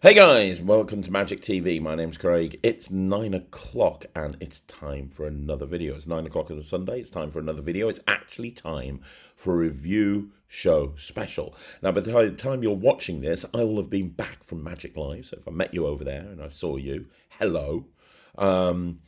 Hey guys, welcome to Magic TV. My name's Craig. It's 9 o'clock and it's time for another video. It's 9 o'clock on a Sunday. It's time for another video. It's actually time for a review show special. Now, by the time you're watching this, I will have been back from Magic Live. So if I met you over there and I saw you, hello. I'm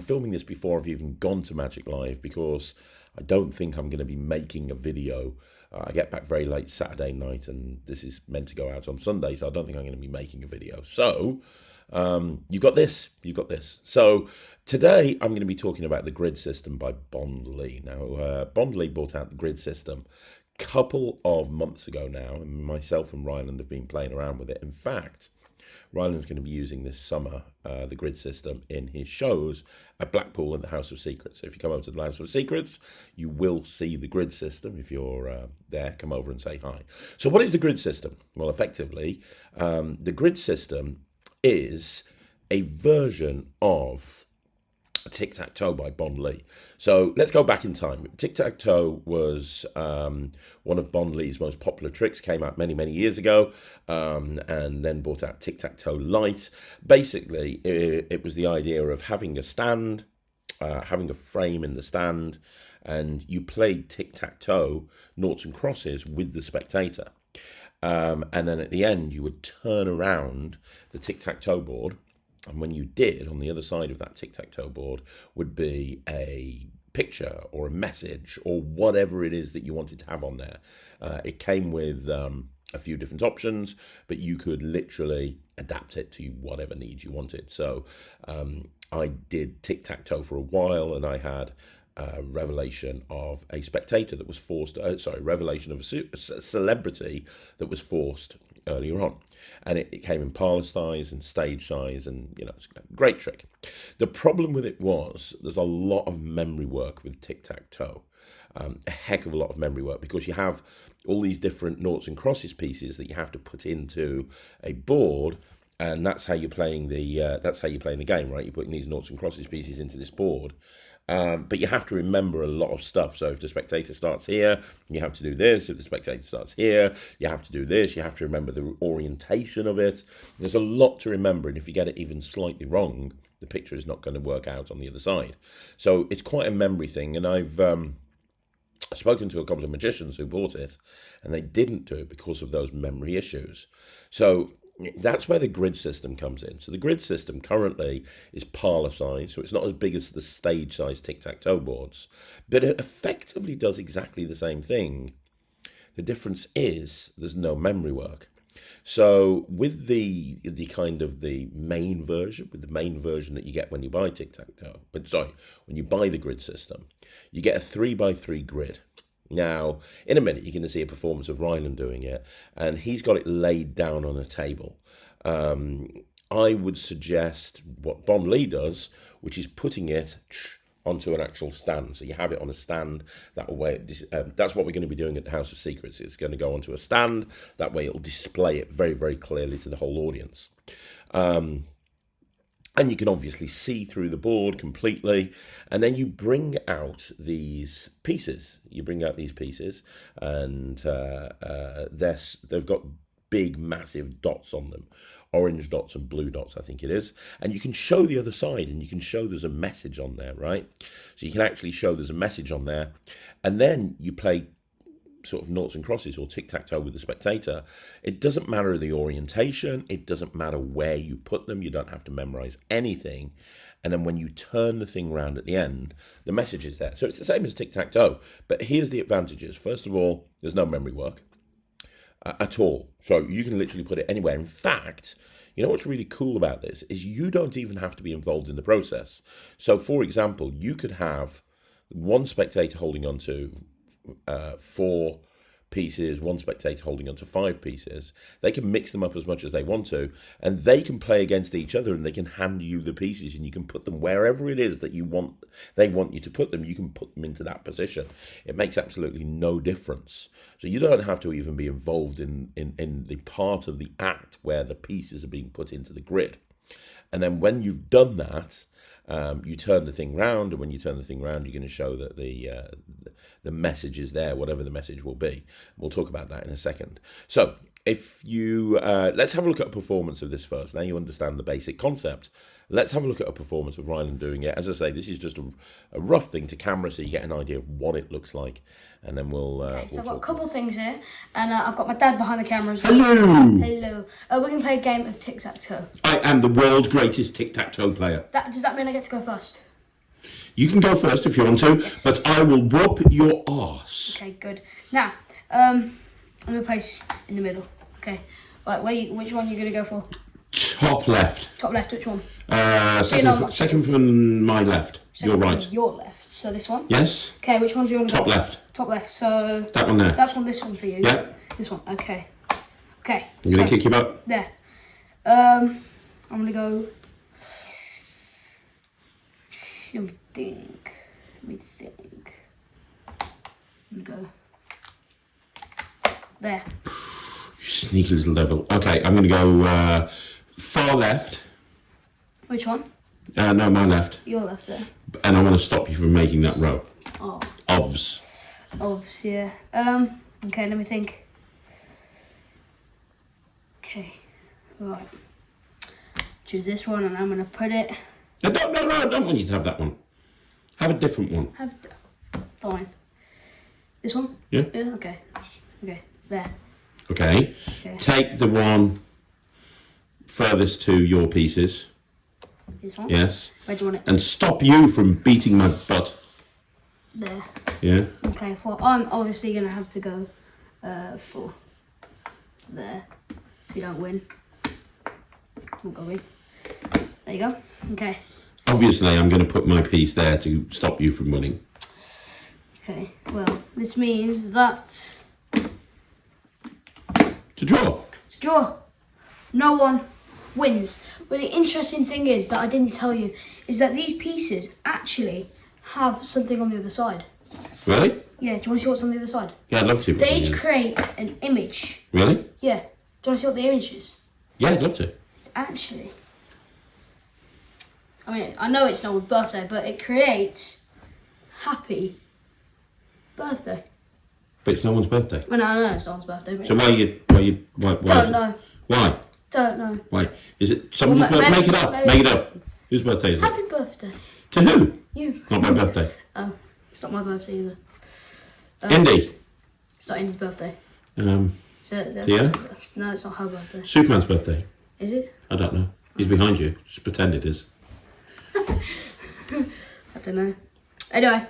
filming this before I've even gone to Magic Live because I don't think I'm going to be making a video. I get back very late Saturday night, and this is meant to go out on Sunday, so I don't think I'm going to be making a video. So, you've got this. So, today I'm going to be talking about the grid system by Bond Lee. Now, Bond Lee brought out the grid system a couple of months ago now, and myself and Ryland have been playing around with it. In fact, Ryland's going to be using this summer the grid system in his shows at Blackpool and the House of Secrets. So if you come over to the House of Secrets, you will see the grid system. If you're there, come over and say hi. So what is the grid system? Well, effectively, the grid system is a version of Tic-Tac-Toe by Bond Lee. So let's go back in time. Tic-Tac-Toe was one of Bond Lee's most popular tricks, came out many, many years ago, and then brought out Tic-Tac-Toe Light. Basically, it was the idea of having a stand, having a frame in the stand, and you played Tic-Tac-Toe, noughts and crosses, with the spectator. And then at the end, you would turn around the Tic-Tac-Toe board, and when you did, on the other side of that tic-tac-toe board would be a picture or a message or whatever it is that you wanted to have on there. It came with a few different options, but you could literally adapt it to whatever needs you wanted. So I did tic-tac-toe for a while, and I had revelation of a spectator that was forced, revelation of a celebrity that was forced earlier on, and it came in parlor size and stage size, and it's a great trick. The problem with it was there's a lot of memory work with tic-tac-toe, a heck of a lot of memory work, because you have all these different noughts and crosses pieces that you have to put into a board. And that's how you're playing the game, right? You're putting these noughts and crosses pieces into this board. But you have to remember a lot of stuff. So if the spectator starts here, you have to do this. If the spectator starts here, you have to do this. You have to remember the orientation of it. There's a lot to remember, and if you get it even slightly wrong, the picture is not going to work out on the other side. So it's quite a memory thing, and I've spoken to a couple of magicians who bought it, and they didn't do it because of those memory issues. So that's where the grid system comes in. So the grid system currently is parlor size, so it's not as big as the stage size tic-tac-toe boards, but it effectively does exactly the same thing. The difference is there's no memory work. So with the kind of the main version, that you get when you buy tic-tac-toe, when you buy the grid system, you get a 3x3 grid. Now, in a minute, you're going to see a performance of Ryland doing it, and he's got it laid down on a table. I would suggest what Bond Lee does, which is putting it onto an actual stand. So you have it on a stand. That way, that's what we're going to be doing at the House of Secrets. It's going to go onto a stand. That way, it'll display it very, very clearly to the whole audience. And you can obviously see through the board completely. And then you bring out these pieces. And they've got big, massive dots on them. Orange dots and blue dots, I think it is. And you can show the other side, and you can show there's a message on there, right? So you can actually show there's a message on there. And then you play sort of noughts and crosses or tic-tac-toe with the spectator. It doesn't matter the orientation, it doesn't matter where you put them, you don't have to memorize anything. And then when you turn the thing around at the end, the message is there. So it's the same as tic-tac-toe, but here's the advantages. First of all, there's no memory work at all. So you can literally put it anywhere. In fact, you know what's really cool about this is you don't even have to be involved in the process. So for example, you could have one spectator holding on to 4 pieces, one spectator holding onto 5 pieces. They can mix them up as much as they want to, and they can play against each other, and they can hand you the pieces, and you can put them wherever it is that they want you to put them. You can put them into that position. It makes absolutely no difference. So you don't have to even be involved in the part of the act where the pieces are being put into the grid. And then when you've done that, you turn the thing round, and when you turn the thing round, you're going to show that the message is there, whatever the message will be. We'll talk about that in a second. So if you let's have a look at a performance of this first. Now you understand the basic concept. Let's have a look at a performance of Ryland doing it. As I say, this is just a rough thing to camera, so you get an idea of what it looks like, and then we'll. Okay, so we'll I've got a talk couple of things here, and I've got my dad behind the camera as well. Hello! Hello. We're going to play a game of tic-tac-toe. I am the world's greatest tic-tac-toe player. Does that mean I get to go first? You can go first if you want to, Yes. but I will whoop your arse. Okay, good. Now, I'm going to place in the middle. Okay. Right, which one are you going to go for? Top left. Top left, which one? Second from my left. Second Your from right. Your left. So this one? Yes? Okay, which one do you want to Top go? left. Top left. So That one there. that's this one for you. Yeah. This one. Okay. Okay. I'm going to so, kick you up. There. I'm going to go. Let me think. I'm going to go. There. You sneaky little devil. Okay, I'm going to go far left. Which one? No, my left. Your left there. And I want to stop you from making that row. Oh. Ovs. Ovs, yeah. Okay, let me think. Okay. Right. Choose this one and I'm going to put it. No, I don't want you to have that one. Have a different one. Fine. This one? Yeah? Yeah, okay. Okay, there. Okay. Okay. Take the one furthest to your pieces. This one? Yes. Where do you want it? And stop you from beating my butt. There. Yeah? Okay, well, I'm obviously going to have to go for there. So you don't win. We'll go in. There you go. Okay. Obviously, I'm going to put my piece there to stop you from winning. Okay, well, this means that To draw. to draw, no one wins. But the interesting thing is that I didn't tell you is that these pieces actually have something on the other side. Really? Yeah, do you want to see what's on the other side? Yeah, I'd love to. They each create an image. Really? Yeah. Do you want to see what the image is? Yeah, I'd love to. It's actually, I mean, I know it's no one's birthday, but it creates happy birthday. But it's no one's birthday. Well, no, I know it's no one's birthday, but So why is don't it? know. Why? Don't know. Why? Is it somebody's Well, birthday? maybe- Make it up. maybe- Make it up. Whose birthday is it? Happy birthday. To who? You. Not my birthday. Oh, it's not my birthday either. Indy. It's not Indy's birthday. Um, So Yeah? no, it's not her birthday. Superman's birthday. Is it? I don't know. He's behind you. Just pretend it is. I don't know. Anyway.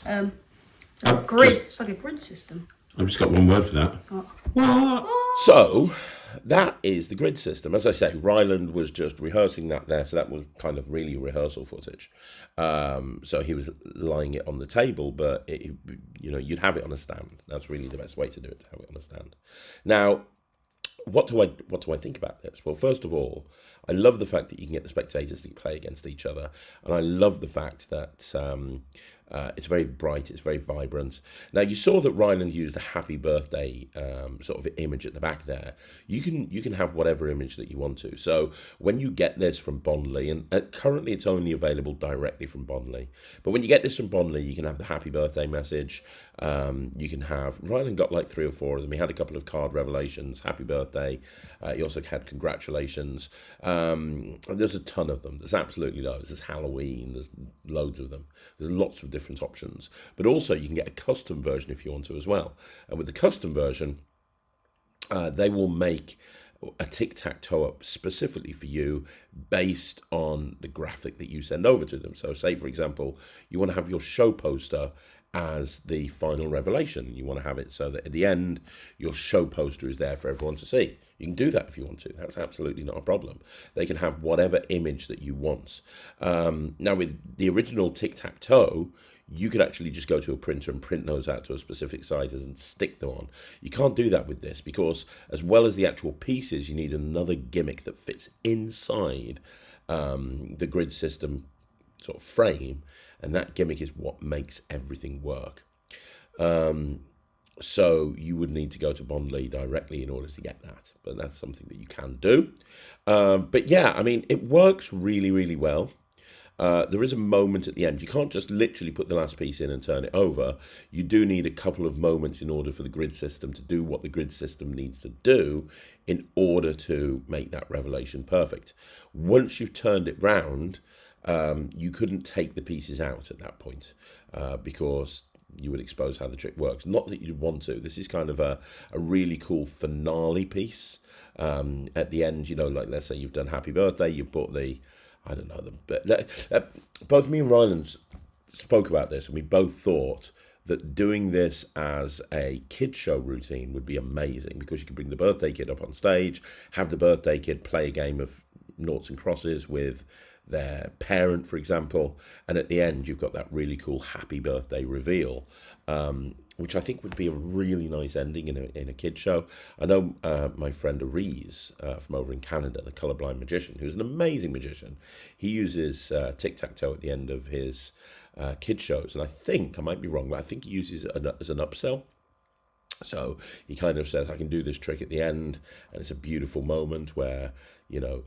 It's like a I've grid. just- It's like a grid system. I've just got one word for that. What? What? So that is the grid system. As I say, Ryland was just rehearsing that there, so that was kind of really rehearsal footage. So he was lying it on the table, but you'd have it on a stand. That's really the best way to do it, to have it on a stand. Now, what do I think about this? Well, first of all, I love the fact that you can get the spectators to play against each other, and I love the fact that it's very bright, it's very vibrant. Now, you saw that Ryland used a happy birthday sort of image at the back there. You can have whatever image that you want to. So when you get this from Bondley, and currently it's only available directly from Bondley, but when you get this from Bondley, you can have the happy birthday message. You can have, Ryland got like 3 or 4 of them. He had a couple of card revelations, happy birthday. He also had congratulations. There's a ton of them. There's absolutely loads. There's Halloween. There's loads of them. There's lots of different options. But also you can get a custom version if you want to as well. And with the custom version, they will make a tic-tac-toe up specifically for you based on the graphic that you send over to them. So say, for example, you want to have your show poster as the final revelation. You want to have it so that at the end, your show poster is there for everyone to see. You can do that if you want to. That's absolutely not a problem. They can have whatever image that you want. Now, with the original tic-tac-toe, you could actually just go to a printer and print those out to a specific size and stick them on. You can't do that with this because as well as the actual pieces, you need another gimmick that fits inside the grid system sort of frame, and that gimmick is what makes everything work. So you would need to go to Bondley directly in order to get that, but that's something that you can do. But yeah, I mean, it works really, really well. there is a moment at the end. You can't just literally put the last piece in and turn it over. You do need a couple of moments in order for the grid system to do what the grid system needs to do in order to make that revelation perfect. Once you've turned it round, you couldn't take the pieces out at that point because you would expose how the trick works. Not that you'd want to. This is kind of a really cool finale piece. At the end, you know, like let's say you've done Happy Birthday, you've bought the, I don't know, both me and Ryland spoke about this, and we both thought that doing this as a kid show routine would be amazing, because you could bring the birthday kid up on stage, have the birthday kid play a game of noughts and crosses with their parent, for example, and at the end you've got that really cool happy birthday reveal, which I think would be a really nice ending in a kid show. I know my friend Aries from over in Canada, the colorblind magician, who's an amazing magician. He uses tic-tac-toe at the end of his kid shows, and I think, I might be wrong, but I think he uses it as an upsell. So he kind of says, I can do this trick at the end, and it's a beautiful moment where, you know,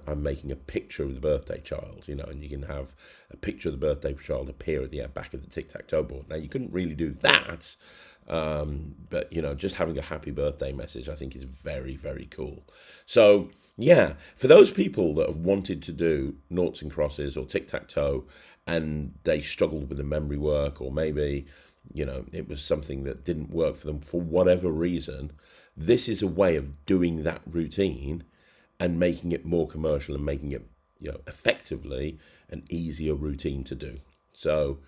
I'm making a picture of the birthday child, you know, and you can have a picture of the birthday child appear at the back of the tic-tac-toe board. Now, you couldn't really do that, but, you know, just having a happy birthday message, I think is very, very cool. So, yeah, for those people that have wanted to do noughts and crosses or tic-tac-toe, and they struggled with the memory work, or maybe, you know, it was something that didn't work for them for whatever reason, this is a way of doing that routine and making it more commercial and making it, you know, effectively an easier routine to do. So,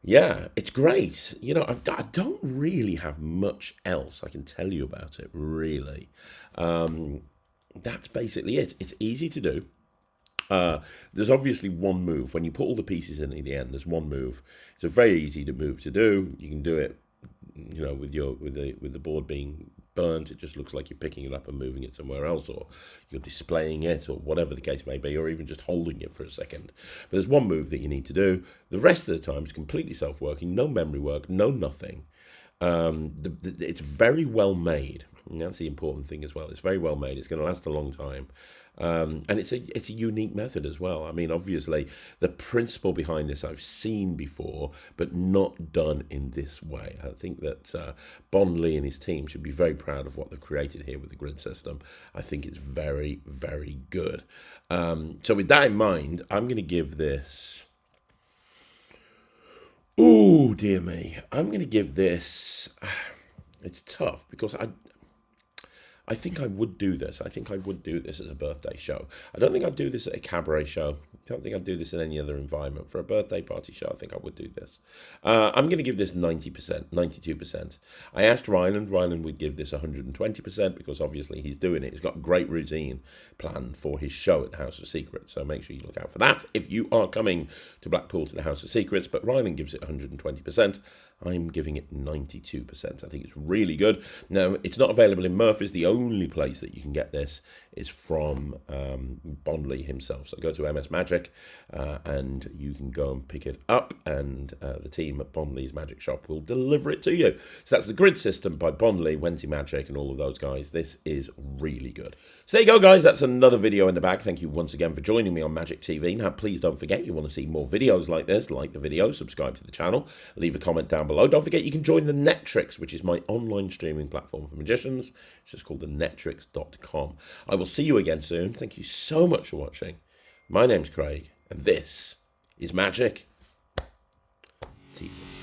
yeah, it's great. You know, I don't really have much else I can tell you about it, really. That's basically it. It's easy to do. There's obviously one move. When you put all the pieces in at the end, there's one move. It's a very easy move to do. You can do it, you know, with the board being burnt. It just looks like you're picking it up and moving it somewhere else, or you're displaying it, or whatever the case may be, or even just holding it for a second. But there's one move that you need to do. The rest of the time is completely self-working, no memory work, no nothing. It's very well made. And that's the important thing as well. It's very well made. It's going to last a long time. And it's a unique method as well. I mean, obviously, the principle behind this I've seen before, but not done in this way. I think that Bondley and his team should be very proud of what they've created here with the grid system. I think it's very, very good. So with that in mind, I'm going to give this... Oh, dear me. I'm going to give this... It's tough because I think I would do this. I think I would do this as a birthday show. I don't think I'd do this at a cabaret show. I don't think I'd do this in any other environment. For a birthday party show, I think I would do this. I'm going to give this 90%, 92%. I asked Ryland. Ryland would give this 120% because obviously he's doing it. He's got a great routine planned for his show at the House of Secrets. So make sure you look out for that if you are coming to Blackpool to the House of Secrets. But Ryland gives it 120%. I'm giving it 92%. I think it's really good. Now, it's not available in Murphy's. The only place that you can get this is from Bondley himself. So go to MS Magic and you can go and pick it up, and the team at Bondley's Magic Shop will deliver it to you. So that's the grid system by Bondley, Wenty Magic, and all of those guys. This is really good. So there you go, guys. That's another video in the bag. Thank you once again for joining me on Magic TV. Now, please don't forget, you want to see more videos like this, like the video, subscribe to the channel, leave a comment down below. Don't forget you can join the Netrix, which is my online streaming platform for magicians. It's just called the netrix.com. I will see you again soon. Thank you so much for watching. My name's Craig, and this is Magic TV.